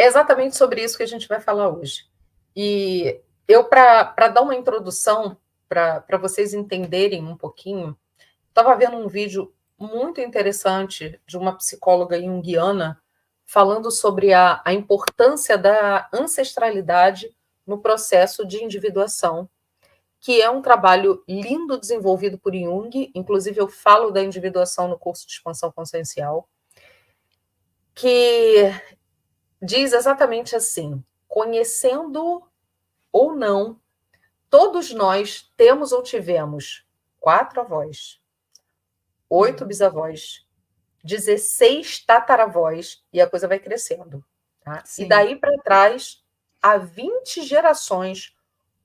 É exatamente sobre isso que a gente vai falar hoje. E eu, para dar uma introdução, para vocês entenderem um pouquinho, estava vendo um vídeo muito interessante de uma psicóloga junguiana falando sobre a importância da ancestralidade no processo de individuação, que é um trabalho lindo desenvolvido por Jung, inclusive eu falo da individuação no curso de expansão consciencial, que diz exatamente assim: conhecendo ou não, todos nós temos ou tivemos 4 avós, 8 bisavós, 16 tataravós, e a coisa vai crescendo. Tá? E daí para trás, há 20 gerações,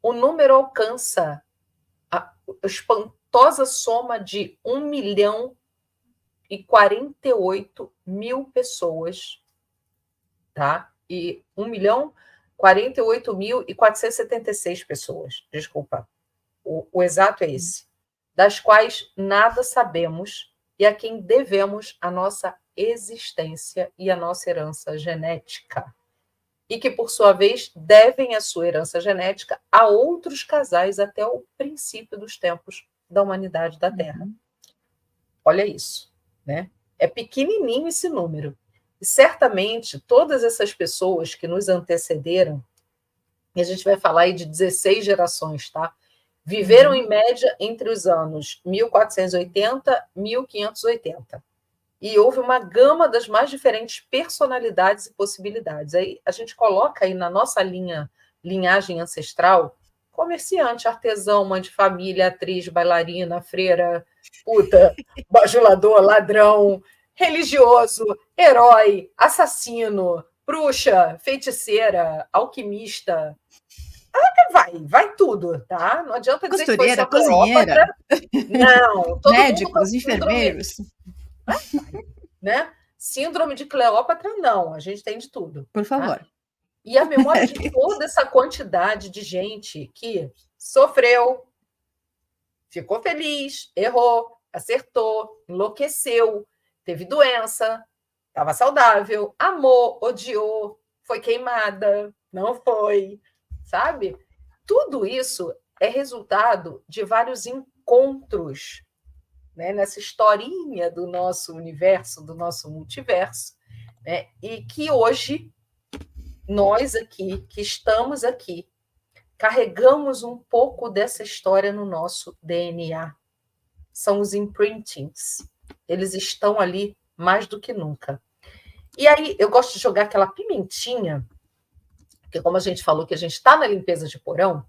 o número alcança a espantosa soma de 1.048.000 pessoas, tá? E 1.048.476 pessoas, desculpa. O exato é esse. Das quais nada sabemos e a quem devemos a nossa existência e a nossa herança genética. E que, por sua vez, devem a sua herança genética a outros casais até o princípio dos tempos da humanidade da Terra. Olha isso, né? É pequenininho esse número. E certamente todas essas pessoas que nos antecederam, e a gente vai falar aí de 16 gerações, tá? Viveram em média entre os anos 1480 e 1580. E houve uma gama das mais diferentes personalidades e possibilidades. Aí a gente coloca aí na nossa linhagem ancestral comerciante, artesão, mãe de família, atriz, bailarina, freira, puta, bajulador, ladrão, religioso, herói, assassino, bruxa, feiticeira, alquimista. Vai tudo, tá? Não adianta dizer que foi Costureira, só cozinheira. Cleópatra. Não, todo Médicos, mundo enfermeiros. Né? Síndrome de Cleópatra, não, a gente tem de tudo. Por favor. Tá? E a memória de toda essa quantidade de gente que sofreu, ficou feliz, errou, acertou, enlouqueceu, teve doença, estava saudável, amou, odiou, foi queimada, não foi, sabe? Tudo isso é resultado de vários encontros, né, nessa historinha do nosso universo, do nosso multiverso, né, e que hoje nós aqui, que estamos aqui, carregamos um pouco dessa história no nosso DNA. São os imprintings. Eles estão ali mais do que nunca. E aí eu gosto de jogar aquela pimentinha, porque como a gente falou que a gente está na limpeza de porão,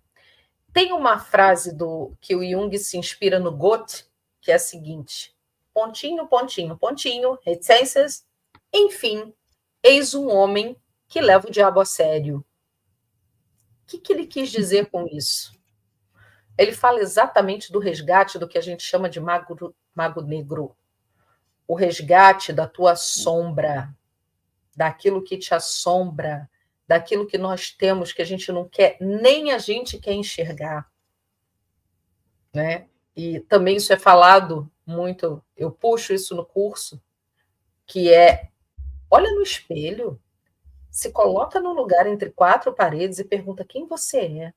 tem uma frase que o Jung se inspira no Goethe, que é a seguinte: pontinho, pontinho, pontinho, reticências, enfim, eis um homem que leva o diabo a sério. O que ele quis dizer com isso? Ele fala exatamente do resgate do que a gente chama de mago negro. O resgate da tua sombra, daquilo que te assombra, daquilo que nós temos que a gente não quer, nem a gente quer enxergar. Né? E também isso é falado muito, eu puxo isso no curso, que é, olha no espelho, se coloca num lugar entre 4 paredes e pergunta quem você é.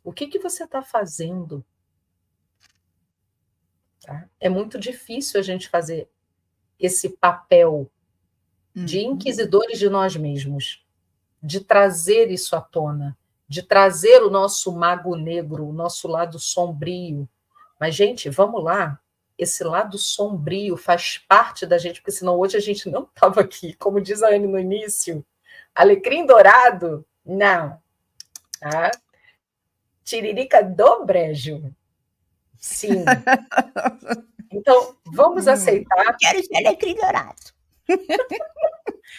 O que você está fazendo? Tá? É muito difícil a gente fazer esse papel de inquisidores de nós mesmos, de trazer isso à tona, de trazer o nosso mago negro, o nosso lado sombrio. Mas, gente, vamos lá, esse lado sombrio faz parte da gente, porque senão hoje a gente não estava aqui. Como diz a Anne no início, alecrim dourado, não. Tá? Tiririca do brejo, sim. Então, vamos aceitar. Quero ser alecrim dourado.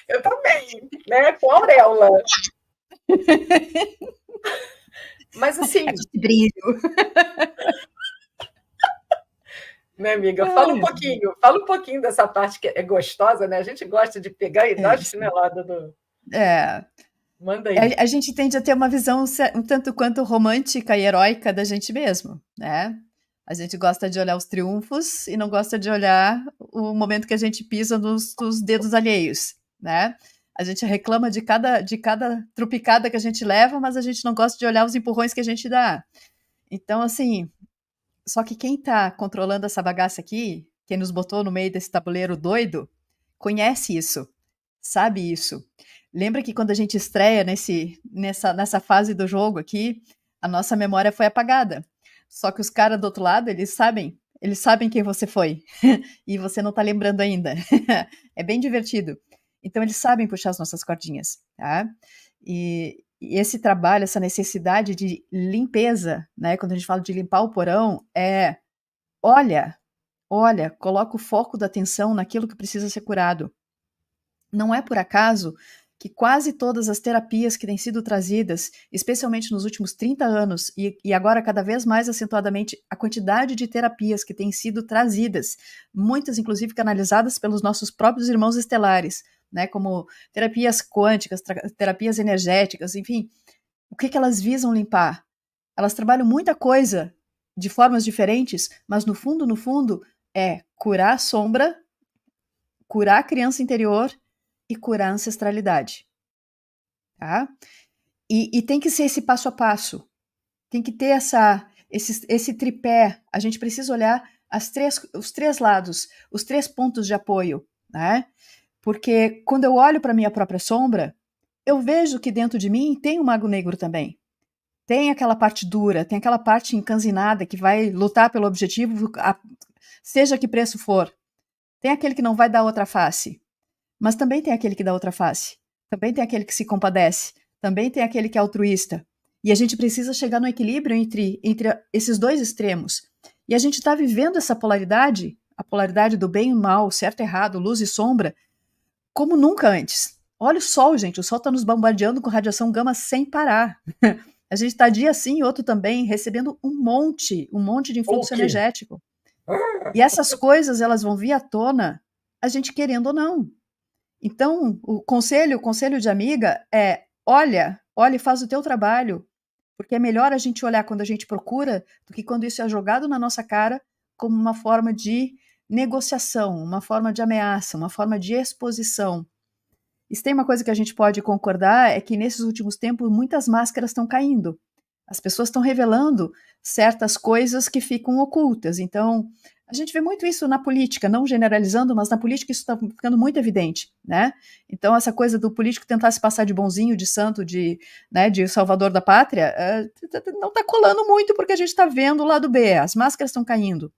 Eu também, né? Com auréola. Mas assim. É brilho. Né, amiga? Fala um pouquinho dessa parte que é gostosa, né? A gente gosta de pegar e dar chinelada do. Manda aí. A gente tende a ter uma visão um tanto quanto romântica e heróica da gente mesmo, né? A gente gosta de olhar os triunfos e não gosta de olhar o momento que a gente pisa nos dedos alheios, né? A gente reclama de cada trupicada que a gente leva, mas a gente não gosta de olhar os empurrões que a gente dá. Então, assim, só que quem está controlando essa bagaça aqui, quem nos botou no meio desse tabuleiro doido, conhece isso, sabe isso. Lembra que quando a gente estreia nessa fase do jogo aqui, a nossa memória foi apagada. Só que os caras do outro lado, eles sabem quem você foi. E você não está lembrando ainda. É bem divertido. Então, eles sabem puxar as nossas cordinhas, tá? E esse trabalho, essa necessidade de limpeza, né? Quando a gente fala de limpar o porão, olha, olha, coloca o foco da atenção naquilo que precisa ser curado. Não é por acaso que quase todas as terapias que têm sido trazidas, especialmente nos últimos 30 anos, e agora cada vez mais acentuadamente, a quantidade de terapias que têm sido trazidas, muitas inclusive canalizadas pelos nossos próprios irmãos estelares, né, como terapias quânticas, terapias energéticas, enfim, o que elas visam limpar? Elas trabalham muita coisa de formas diferentes, mas no fundo, é curar a sombra, curar a criança interior e curar a ancestralidade, tá? E tem que ser esse passo a passo, tem que ter esse tripé, a gente precisa olhar os três lados, os três pontos de apoio, né? Porque quando eu olho para a minha própria sombra, eu vejo que dentro de mim tem um mago negro também. Tem aquela parte dura, tem aquela parte encanzinada que vai lutar pelo objetivo, seja que preço for. Tem aquele que não vai dar outra face. Mas também tem aquele que dá outra face. Também tem aquele que se compadece. Também tem aquele que é altruísta. E a gente precisa chegar no equilíbrio entre esses dois extremos. E a gente está vivendo essa polaridade, a polaridade do bem e mal, certo e errado, luz e sombra, como nunca antes. Olha o sol, gente. O sol está nos bombardeando com radiação gama sem parar. A gente está dia sim, outro também, recebendo um monte de influxo energético. E essas coisas, elas vão vir à tona, a gente querendo ou não. Então, o conselho de amiga é, olha e faz o teu trabalho, porque é melhor a gente olhar quando a gente procura do que quando isso é jogado na nossa cara como uma forma de negociação, uma forma de ameaça, uma forma de exposição. E se tem uma coisa que a gente pode concordar é que nesses últimos tempos muitas máscaras estão caindo. As pessoas estão revelando certas coisas que ficam ocultas. Então, a gente vê muito isso na política, não generalizando, mas na política isso está ficando muito evidente, né? Então, essa coisa do político tentar se passar de bonzinho, de santo, de salvador da pátria, não está colando muito porque a gente está vendo o lado B, as máscaras estão caindo.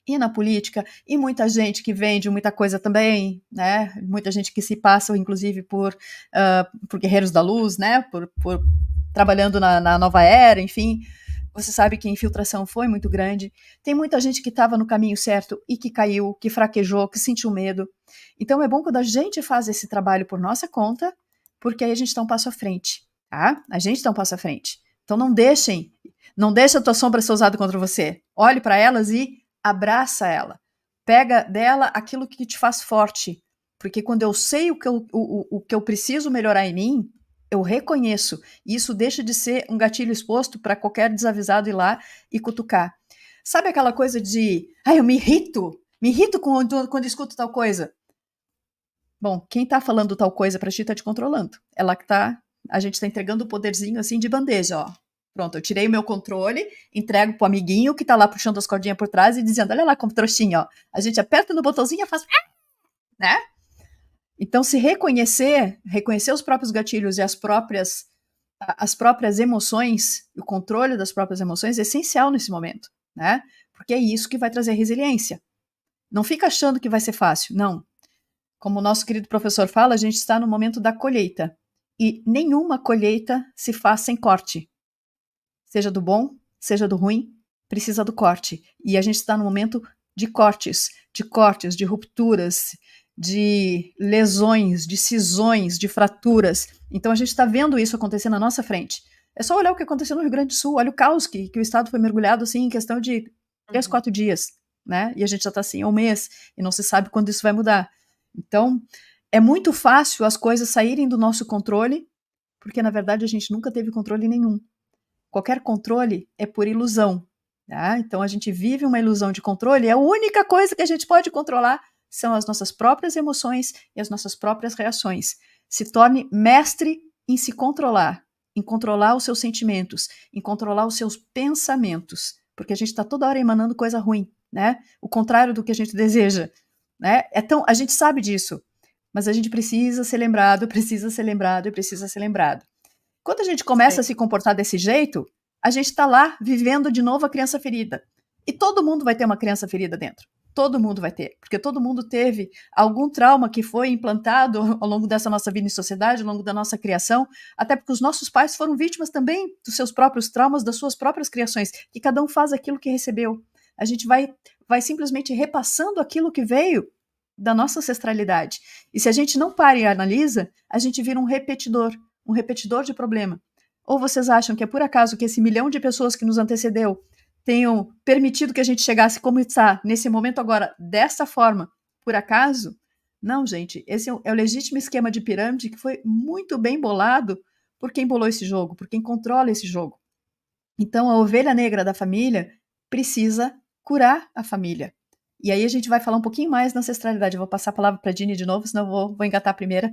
E na política, e muita gente que vende muita coisa também, né? Muita gente que se passa, inclusive, por guerreiros da luz, né? Por trabalhando na nova era, enfim. Você sabe que a infiltração foi muito grande. Tem muita gente que estava no caminho certo e que caiu, que fraquejou, que sentiu medo. Então é bom quando a gente faz esse trabalho por nossa conta, porque aí a gente está um passo à frente, tá? A gente está um passo à frente. Então não deixa a tua sombra ser usada contra você. Olhe para elas e abraça ela. Pega dela aquilo que te faz forte. Porque quando eu sei o que eu preciso melhorar em mim, eu reconheço. E isso deixa de ser um gatilho exposto para qualquer desavisado ir lá e cutucar. Sabe aquela coisa de, eu me irrito quando escuto tal coisa. Bom, quem está falando tal coisa para ti está te controlando. A gente está entregando o poderzinho assim de bandeja, ó. Pronto, eu tirei o meu controle, entrego pro amiguinho que tá lá puxando as cordinhas por trás e dizendo, olha lá como trouxinha, ó. A gente aperta no botãozinho e faz, né? Então, se reconhecer os próprios gatilhos e as próprias emoções, o controle das próprias emoções é essencial nesse momento, né? Porque é isso que vai trazer resiliência. Não fica achando que vai ser fácil, não. Como o nosso querido professor fala, a gente está no momento da colheita. E nenhuma colheita se faz sem corte. Seja do bom, seja do ruim, precisa do corte. E a gente está no momento de cortes, de rupturas, de lesões, de cisões, de fraturas. Então a gente está vendo isso acontecer na nossa frente. É só olhar o que aconteceu no Rio Grande do Sul, olha o caos que o estado foi mergulhado assim em questão de 3, 4 dias, né? E a gente já está assim há um mês e não se sabe quando isso vai mudar. Então, é muito fácil as coisas saírem do nosso controle, porque na verdade a gente nunca teve controle nenhum. Qualquer controle é por ilusão. Tá? Então a gente vive uma ilusão de controle e a única coisa que a gente pode controlar são as nossas próprias emoções e as nossas próprias reações. se torne mestre em se controlar, em controlar os seus sentimentos, em controlar os seus pensamentos, porque a gente está toda hora emanando coisa ruim, né? O contrário do que a gente deseja, né? A gente sabe disso, mas a gente precisa ser lembrado, precisa ser lembrado e precisa ser lembrado. Quando a gente começa a se comportar desse jeito, a gente está lá vivendo de novo a criança ferida. E todo mundo vai ter uma criança ferida dentro. Todo mundo vai ter, porque todo mundo teve algum trauma que foi implantado ao longo dessa nossa vida em sociedade, ao longo da nossa criação, até porque os nossos pais foram vítimas também dos seus próprios traumas, das suas próprias criações, que cada um faz aquilo que recebeu. A gente vai simplesmente repassando aquilo que veio da nossa ancestralidade. E se a gente não para e analisa, a gente vira um repetidor de problema. Ou vocês acham que é por acaso que esse 1 milhão de pessoas que nos antecedeu tenham permitido que a gente chegasse como está, nesse momento agora, dessa forma, por acaso? Não, gente, esse é o legítimo esquema de pirâmide que foi muito bem bolado por quem bolou esse jogo, por quem controla esse jogo. Então, a ovelha negra da família precisa curar a família. E aí a gente vai falar um pouquinho mais na ancestralidade. Eu vou passar a palavra para a Dini de novo, senão eu vou engatar a primeira.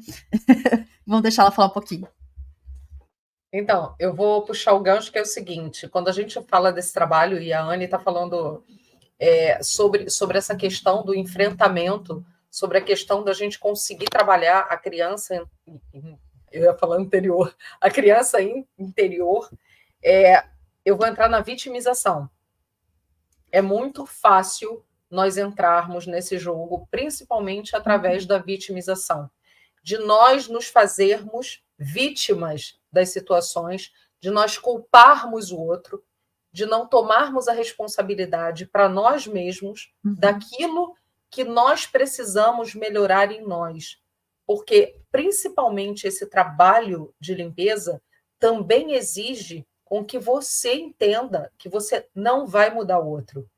Vamos deixar ela falar um pouquinho. Então, eu vou puxar o gancho, que é o seguinte: quando a gente fala desse trabalho, e a Anne está falando sobre essa questão do enfrentamento, sobre a questão da gente conseguir trabalhar a criança, eu ia falar interior, a criança interior, eu vou entrar na vitimização. É muito fácil nós entrarmos nesse jogo, principalmente através da vitimização, de nós nos fazermos vítimas das situações, de nós culparmos o outro, de não tomarmos a responsabilidade para nós mesmos daquilo que nós precisamos melhorar em nós. Porque, principalmente, esse trabalho de limpeza também exige com que você entenda que você não vai mudar o outro.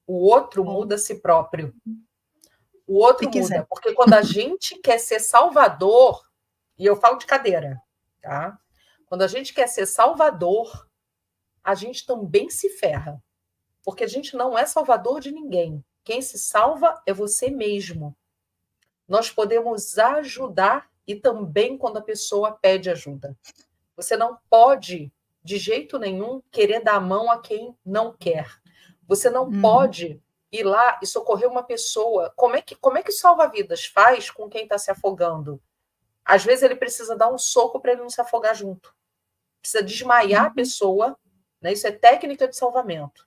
O outro muda a si próprio. O outro muda, porque quando a gente quer ser salvador, e eu falo de cadeira, tá? Quando a gente quer ser salvador, a gente também se ferra, porque a gente não é salvador de ninguém. Quem se salva é você mesmo. Nós podemos ajudar e também quando a pessoa pede ajuda. Você não pode, de jeito nenhum, querer dar a mão a quem não quer. Você não pode ir lá e socorrer uma pessoa. Como é que o salva-vidas faz com quem está se afogando? Às vezes ele precisa dar um soco para ele não se afogar junto. Precisa desmaiar a pessoa, né? Isso é técnica de salvamento.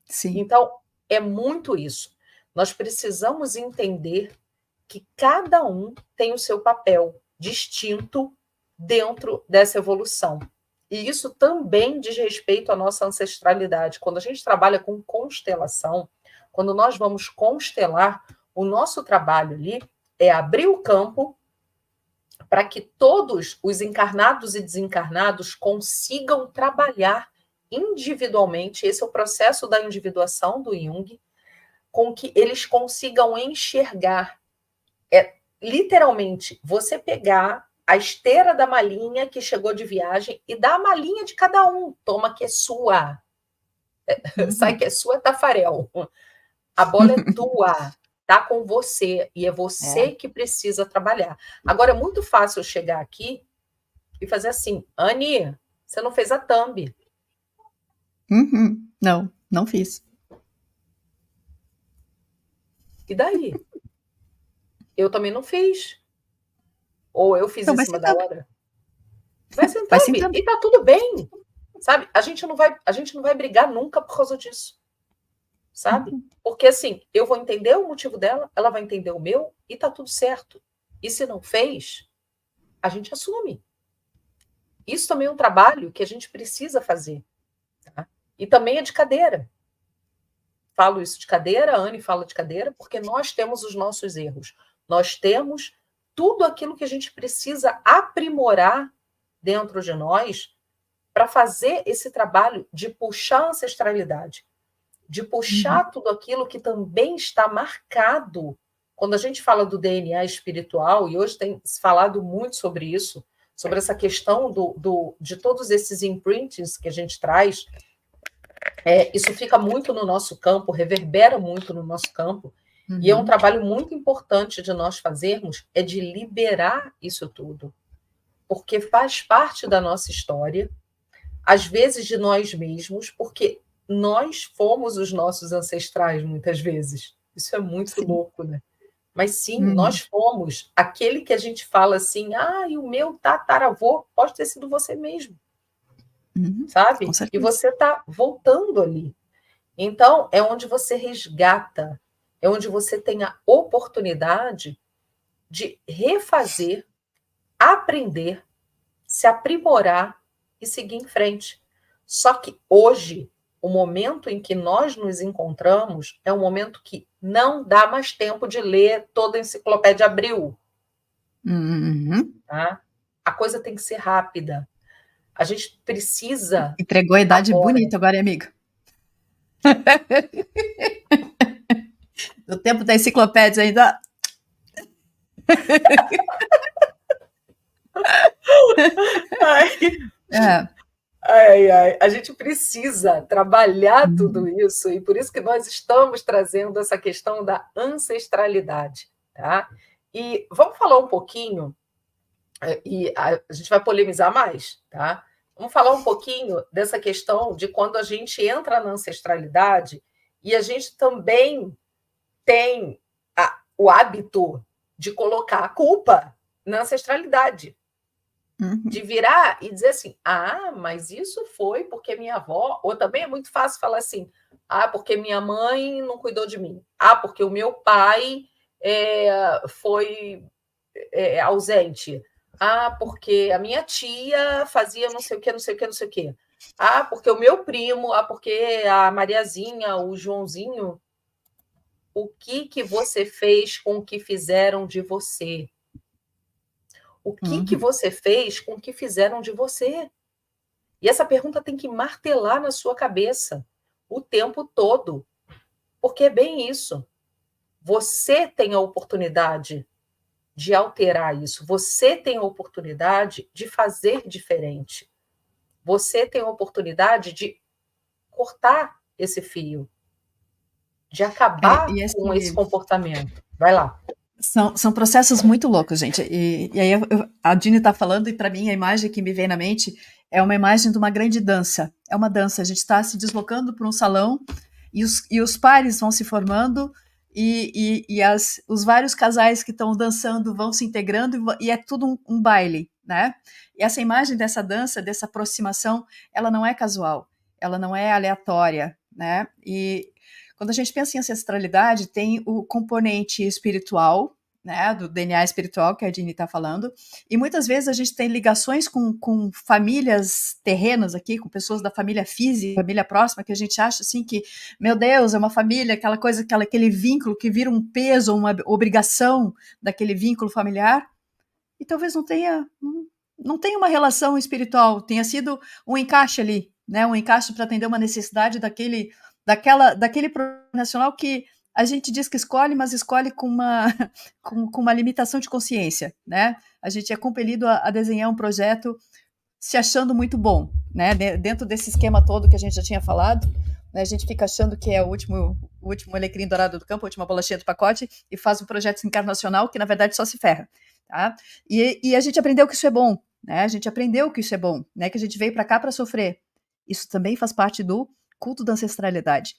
Sim. Então, é muito isso. Nós precisamos entender que cada um tem o seu papel distinto dentro dessa evolução. E isso também diz respeito à nossa ancestralidade. Quando a gente trabalha com constelação, quando nós vamos constelar, o nosso trabalho ali é abrir o campo para que todos os encarnados e desencarnados consigam trabalhar individualmente. Esse é o processo da individuação do Jung, com que eles consigam enxergar. Literalmente, você pegar a esteira da malinha que chegou de viagem e dar a malinha de cada um. Toma que é sua. Sai que é sua, Tafarel. A bola é tua. Tá com você. E é você que precisa trabalhar. Agora, é muito fácil eu chegar aqui e fazer assim: Anne, você não fez a thumb. Não fiz. E daí? Eu também não fiz. Ou eu fiz em cima da hora. Vai ser thumb. E tá tudo bem. Sabe? A gente não vai brigar nunca por causa disso. Sabe? Porque assim, eu vou entender o motivo dela, ela vai entender o meu e tá tudo certo. E se não fez, a gente assume. Isso também é um trabalho que a gente precisa fazer. Tá? E também é de cadeira. Falo isso de cadeira, a Anne fala de cadeira, porque nós temos os nossos erros. Nós temos tudo aquilo que a gente precisa aprimorar dentro de nós para fazer esse trabalho de puxar a ancestralidade, de puxar tudo aquilo que também está marcado. Quando a gente fala do DNA espiritual, e hoje tem se falado muito sobre isso, sobre essa questão de todos esses imprintings que a gente traz, isso fica muito no nosso campo, reverbera muito no nosso campo, E é um trabalho muito importante de nós fazermos, é de liberar isso tudo. Porque faz parte da nossa história, às vezes de nós mesmos, porque nós fomos os nossos ancestrais, muitas vezes. Isso é muito louco, né? Mas sim, nós fomos. Aquele que a gente fala assim, e o meu tataravô pode ter sido você mesmo, sabe? E você está voltando ali. Então, é onde você resgata, é onde você tem a oportunidade de refazer, aprender, se aprimorar e seguir em frente. Só que hoje, o momento em que nós nos encontramos é um momento que não dá mais tempo de ler toda a enciclopédia Abril. Tá? A coisa tem que ser rápida. A gente precisa... Entregou a idade bonita agora, amiga. No tempo da enciclopédia ainda... A gente precisa trabalhar tudo isso, e por isso que nós estamos trazendo essa questão da ancestralidade, tá? E vamos falar um pouquinho, e a gente vai polemizar mais, tá? Vamos falar um pouquinho dessa questão de quando a gente entra na ancestralidade e a gente também tem o hábito de colocar a culpa na ancestralidade. De virar e dizer assim, mas isso foi porque minha avó... Ou também é muito fácil falar assim, porque minha mãe não cuidou de mim. Porque o meu pai foi ausente. Porque a minha tia fazia não sei o quê, não sei o quê, não sei o quê. Porque o meu primo, porque a Mariazinha, o Joãozinho... O que você fez com o que fizeram de você? O que você fez com o que fizeram de você? E essa pergunta tem que martelar na sua cabeça o tempo todo. Porque é bem isso. Você tem a oportunidade de alterar isso. Você tem a oportunidade de fazer diferente. Você tem a oportunidade de cortar esse fio, de acabar com esse comportamento. Vai lá. São processos muito loucos, gente. E aí a Dini está falando, e para mim a imagem que me vem na mente é uma imagem de uma grande dança. É uma dança, a gente está se deslocando para um salão e os pares vão se formando e os vários casais que estão dançando vão se integrando e é tudo um baile, né? E essa imagem dessa dança, dessa aproximação, ela não é casual, ela não é aleatória, né? E quando a gente pensa em ancestralidade, tem o componente espiritual, né, do DNA espiritual que a Dini está falando, e muitas vezes a gente tem ligações com famílias terrenas aqui, com pessoas da família física, família próxima, que a gente acha assim que, meu Deus, é uma família, aquela coisa, aquele vínculo que vira um peso, uma obrigação daquele vínculo familiar, e talvez não tenha uma relação espiritual, tenha sido um encaixe ali, né, um encaixe para atender uma necessidade daquele nacional que a gente diz que escolhe, mas escolhe com uma limitação de consciência, né? A gente é compelido a desenhar um projeto se achando muito bom, né? Dentro desse esquema todo que a gente já tinha falado, né? A gente fica achando que é o último alecrim dourado do campo, a última bolachinha do pacote, e faz um projeto encarnacional que, na verdade, só se ferra, tá? E a gente aprendeu que isso é bom, né? A gente aprendeu que isso é bom, né? Que a gente veio para cá para sofrer. Isso também faz parte do culto da ancestralidade.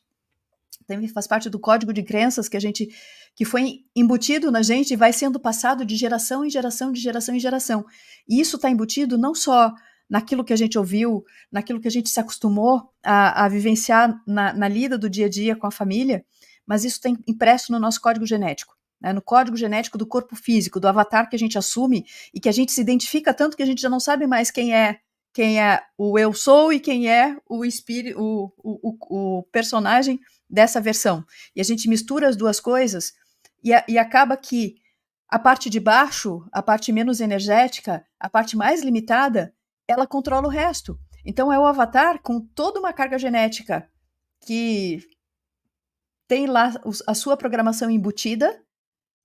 Também faz parte do código de crenças que foi embutido na gente e vai sendo passado de geração em geração, de geração em geração. E isso está embutido não só naquilo que a gente ouviu, naquilo que a gente se acostumou a vivenciar na lida do dia a dia com a família, mas isso está impresso no nosso código genético, né? No código genético do corpo físico, do avatar que a gente assume e que a gente se identifica tanto que a gente já não sabe mais quem é o eu sou e quem é o espírito, o personagem dessa versão. E a gente mistura as duas coisas e acaba que a parte de baixo, a parte menos energética, a parte mais limitada, ela controla o resto. Então é o avatar com toda uma carga genética que tem lá a sua programação embutida,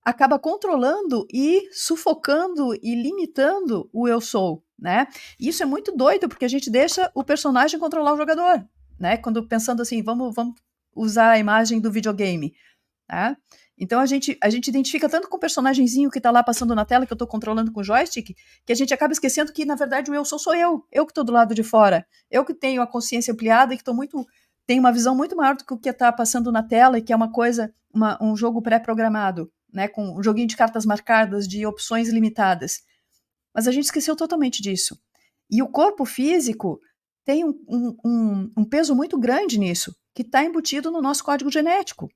acaba controlando e sufocando e limitando o eu sou, né? E isso é muito doido, porque a gente deixa o personagem controlar o jogador, né? Quando pensando assim, vamos usar a imagem do videogame, tá? Então a gente identifica tanto com o personagemzinho que está lá passando na tela, que eu estou controlando com o joystick, que a gente acaba esquecendo que, na verdade, o eu sou eu que estou do lado de fora, eu que tenho a consciência ampliada e que tenho uma visão muito maior do que o que está passando na tela, e que é uma coisa, um jogo pré-programado, né, com um joguinho de cartas marcadas, de opções limitadas. Mas a gente esqueceu totalmente disso. E o corpo físico tem um peso muito grande nisso, que está embutido no nosso código genético.